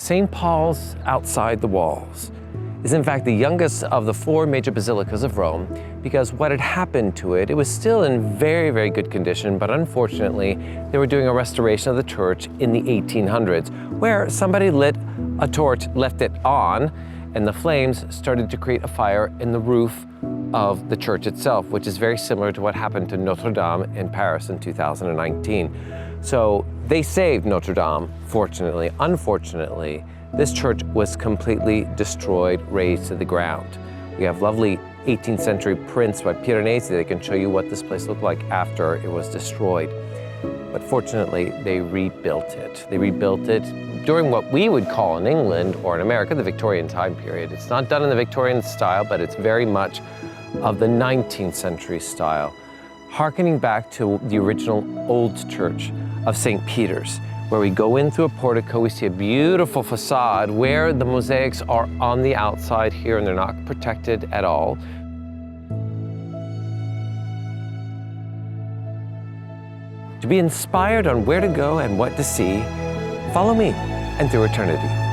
St. Paul's outside the walls is in fact the youngest of the 4 major basilicas of Rome, because what had happened to it, it was still in very, very good condition, but unfortunately they were doing a restoration of the church in the 1800s, where somebody lit a torch, left it on, and the flames started to create a fire in the roof of the church itself, which is very similar to what happened to Notre Dame in Paris in 2019. So they saved Notre Dame, fortunately. Unfortunately, this church was completely destroyed, razed to the ground. We have lovely 18th century prints by Piranesi that can show you what this place looked like after it was destroyed. But fortunately, they rebuilt it. They rebuilt it during what we would call in England or in America the Victorian time period. It's not done in the Victorian style, but it's very much of the 19th century style, hearkening back to the original old church of St. Peter's, where we go in through a portico, we see a beautiful facade where the mosaics are on the outside here and they're not protected at all. To be inspired on where to go and what to see, follow me and through eternity.